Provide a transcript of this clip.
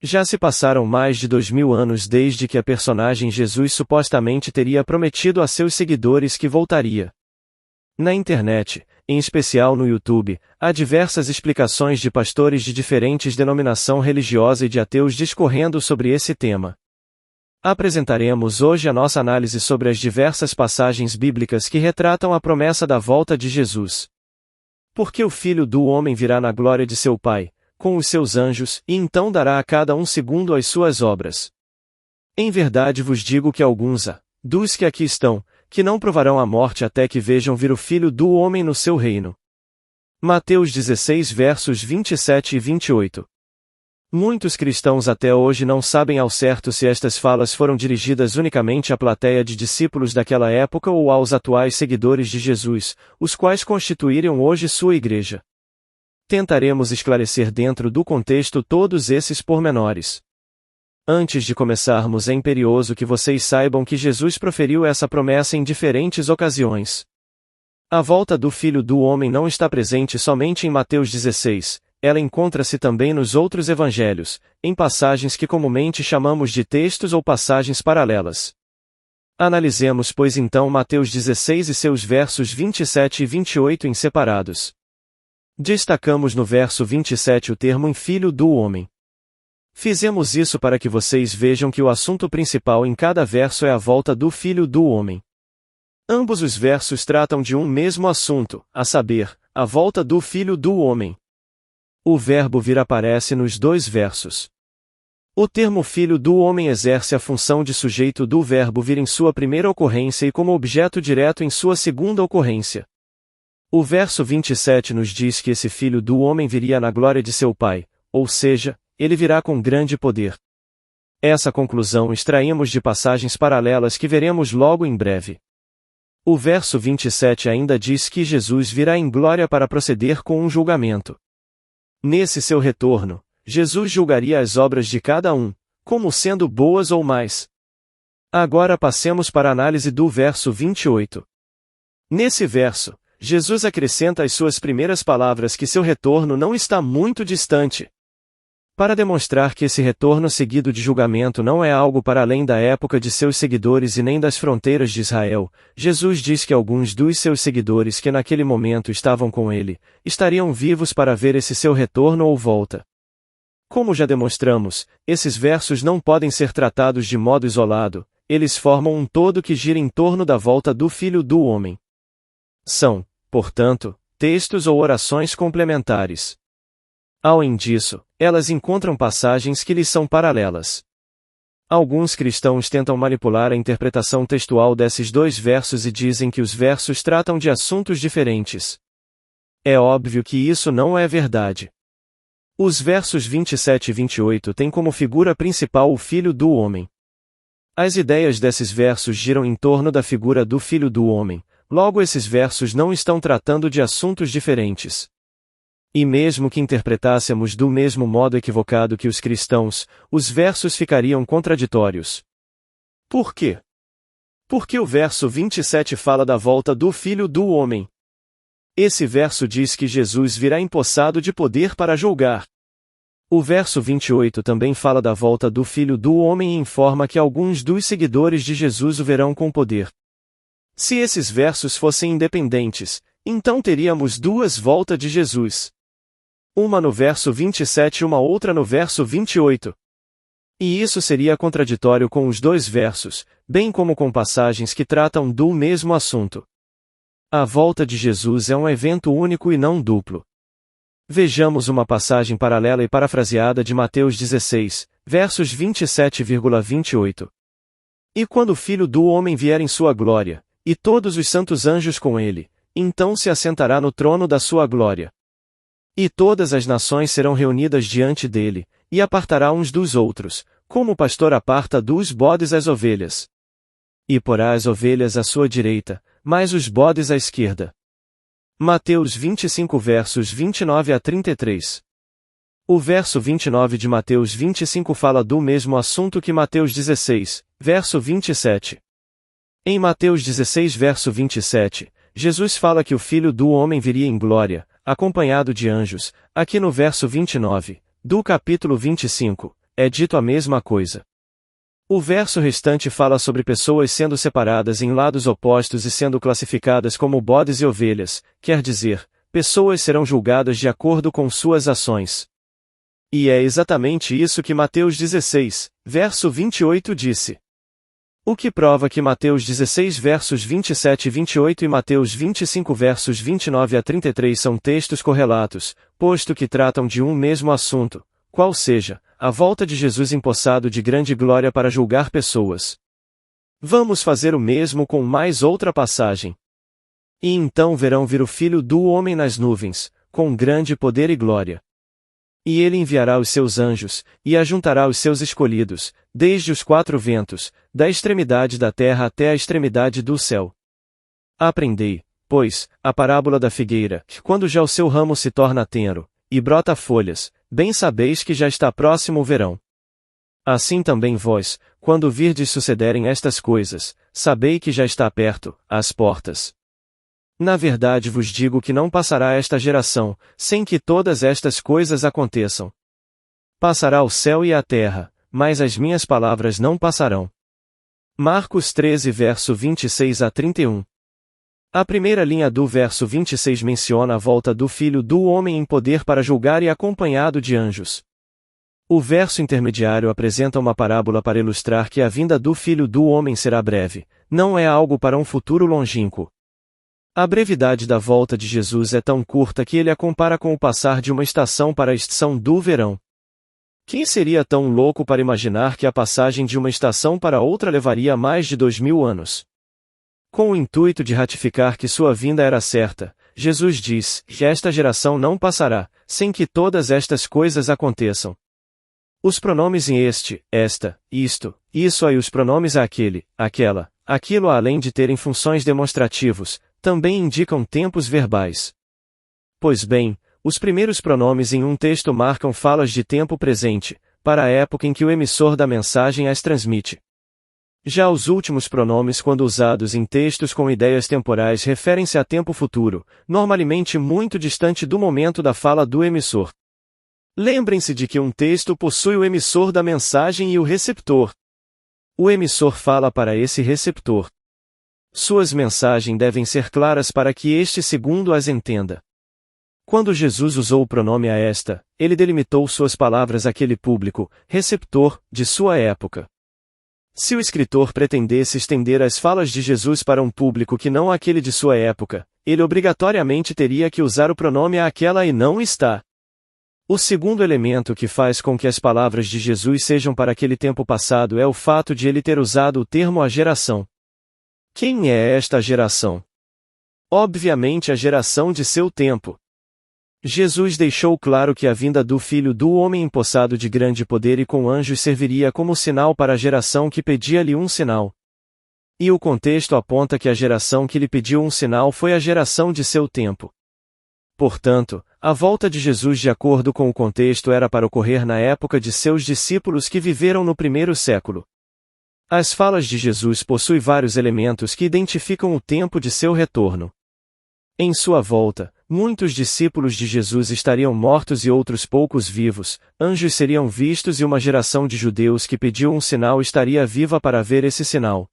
Já se passaram mais de 2000 anos desde que a personagem Jesus supostamente teria prometido a seus seguidores que voltaria. Na internet, em especial no YouTube, há diversas explicações de pastores de diferentes denominação religiosa e de ateus discorrendo sobre esse tema. Apresentaremos hoje a nossa análise sobre as diversas passagens bíblicas que retratam a promessa da volta de Jesus. Porque o Filho do Homem virá na glória de seu Pai, com os seus anjos, e então dará a cada um segundo as suas obras. Em verdade vos digo que alguns dos que aqui estão, que não provarão a morte até que vejam vir o Filho do Homem no seu reino. Mateus 16 versos 27 e 28. Muitos cristãos até hoje não sabem ao certo se estas falas foram dirigidas unicamente à plateia de discípulos daquela época ou aos atuais seguidores de Jesus, os quais constituíram hoje sua igreja. Tentaremos esclarecer dentro do contexto todos esses pormenores. Antes de começarmos, é imperioso que vocês saibam que Jesus proferiu essa promessa em diferentes ocasiões. A volta do Filho do Homem não está presente somente em Mateus 16, ela encontra-se também nos outros evangelhos, em passagens que comumente chamamos de textos ou passagens paralelas. Analisemos pois então Mateus 16 e seus versos 27 e 28 em separados. Destacamos no verso 27 o termo em Filho do Homem. Fizemos isso para que vocês vejam que o assunto principal em cada verso é a volta do Filho do Homem. Ambos os versos tratam de um mesmo assunto, a saber, a volta do Filho do Homem. O verbo vir aparece nos dois versos. O termo Filho do Homem exerce a função de sujeito do verbo vir em sua primeira ocorrência e como objeto direto em sua segunda ocorrência. O verso 27 nos diz que esse Filho do Homem viria na glória de seu Pai, ou seja, ele virá com grande poder. Essa conclusão extraímos de passagens paralelas que veremos logo em breve. O verso 27 ainda diz que Jesus virá em glória para proceder com um julgamento. Nesse seu retorno, Jesus julgaria as obras de cada um, como sendo boas ou mais. Agora passemos para a análise do verso 28. Nesse verso, Jesus acrescenta às suas primeiras palavras que seu retorno não está muito distante. Para demonstrar que esse retorno seguido de julgamento não é algo para além da época de seus seguidores e nem das fronteiras de Israel, Jesus diz que alguns dos seus seguidores que naquele momento estavam com ele, estariam vivos para ver esse seu retorno ou volta. Como já demonstramos, esses versos não podem ser tratados de modo isolado, eles formam um todo que gira em torno da volta do Filho do Homem. São, portanto, textos ou orações complementares. Além disso, elas encontram passagens que lhes são paralelas. Alguns cristãos tentam manipular a interpretação textual desses dois versos e dizem que os versos tratam de assuntos diferentes. É óbvio que isso não é verdade. Os versos 27 e 28 têm como figura principal o Filho do Homem. As ideias desses versos giram em torno da figura do Filho do Homem, logo esses versos não estão tratando de assuntos diferentes. E mesmo que interpretássemos do mesmo modo equivocado que os cristãos, os versos ficariam contraditórios. Por quê? Porque o verso 27 fala da volta do Filho do Homem. Esse verso diz que Jesus virá empossado de poder para julgar. O verso 28 também fala da volta do Filho do Homem e informa que alguns dos seguidores de Jesus o verão com poder. Se esses versos fossem independentes, então teríamos duas voltas de Jesus. Uma no verso 27 e uma outra no verso 28. E isso seria contraditório com os dois versos, bem como com passagens que tratam do mesmo assunto. A volta de Jesus é um evento único e não duplo. Vejamos uma passagem paralela e parafraseada de Mateus 16, versos 27,28. E quando o Filho do Homem vier em sua glória, e todos os santos anjos com ele, então se assentará no trono da sua glória. E todas as nações serão reunidas diante dele, e apartará uns dos outros, como o pastor aparta dos bodes as ovelhas. E porá as ovelhas à sua direita, mas os bodes à esquerda. Mateus 25 versos 29 a 33. O verso 29 de Mateus 25 fala do mesmo assunto que Mateus 16, verso 27. Em Mateus 16 verso 27, Jesus fala que o Filho do Homem viria em glória, acompanhado de anjos. Aqui no verso 29, do capítulo 25, é dito a mesma coisa. O verso restante fala sobre pessoas sendo separadas em lados opostos e sendo classificadas como bodes e ovelhas, quer dizer, pessoas serão julgadas de acordo com suas ações. E é exatamente isso que Mateus 16, verso 28 disse. O que prova que Mateus 16 versos 27 e 28 e Mateus 25 versos 29 a 33 são textos correlatos, posto que tratam de um mesmo assunto, qual seja, a volta de Jesus empossado de grande glória para julgar pessoas. Vamos fazer o mesmo com mais outra passagem. E então verão vir o Filho do Homem nas nuvens, com grande poder e glória. E ele enviará os seus anjos, e ajuntará os seus escolhidos, desde os quatro ventos, da extremidade da terra até a extremidade do céu. Aprendei, pois, a parábola da figueira, que quando já o seu ramo se torna tenro, e brota folhas, bem sabeis que já está próximo o verão. Assim também vós, quando virdes sucederem estas coisas, sabei que já está perto, às portas. Na verdade vos digo que não passará esta geração, sem que todas estas coisas aconteçam. Passará o céu e a terra, mas as minhas palavras não passarão. Marcos 13 verso 26 a 31. A primeira linha do verso 26 menciona a volta do Filho do Homem em poder para julgar e acompanhado de anjos. O verso intermediário apresenta uma parábola para ilustrar que a vinda do Filho do Homem será breve, não é algo para um futuro longínquo. A brevidade da volta de Jesus é tão curta que ele a compara com o passar de uma estação para a estação do verão. Quem seria tão louco para imaginar que a passagem de uma estação para outra levaria mais de 2000 anos? Com o intuito de ratificar que sua vinda era certa, Jesus diz que esta geração não passará, sem que todas estas coisas aconteçam. Os pronomes em este, esta, isto, isso e os pronomes aquele, aquela, aquilo além de terem funções demonstrativos, também indicam tempos verbais. Pois bem, os primeiros pronomes em um texto marcam falas de tempo presente, para a época em que o emissor da mensagem as transmite. Já os últimos pronomes quando usados em textos com ideias temporais referem-se a tempo futuro, normalmente muito distante do momento da fala do emissor. Lembrem-se de que um texto possui o emissor da mensagem e o receptor. O emissor fala para esse receptor. Suas mensagens devem ser claras para que este segundo as entenda. Quando Jesus usou o pronome a esta, ele delimitou suas palavras àquele público, receptor, de sua época. Se o escritor pretendesse estender as falas de Jesus para um público que não aquele de sua época, ele obrigatoriamente teria que usar o pronome àquela e não está. O segundo elemento que faz com que as palavras de Jesus sejam para aquele tempo passado é o fato de ele ter usado o termo a geração. Quem é esta geração? Obviamente a geração de seu tempo. Jesus deixou claro que a vinda do Filho do Homem empossado de grande poder e com anjos serviria como sinal para a geração que pedia-lhe um sinal. E o contexto aponta que a geração que lhe pediu um sinal foi a geração de seu tempo. Portanto, a volta de Jesus de acordo com o contexto era para ocorrer na época de seus discípulos que viveram no primeiro século. As falas de Jesus possuem vários elementos que identificam o tempo de seu retorno. Em sua volta, muitos discípulos de Jesus estariam mortos e outros poucos vivos, anjos seriam vistos e uma geração de judeus que pediu um sinal estaria viva para ver esse sinal.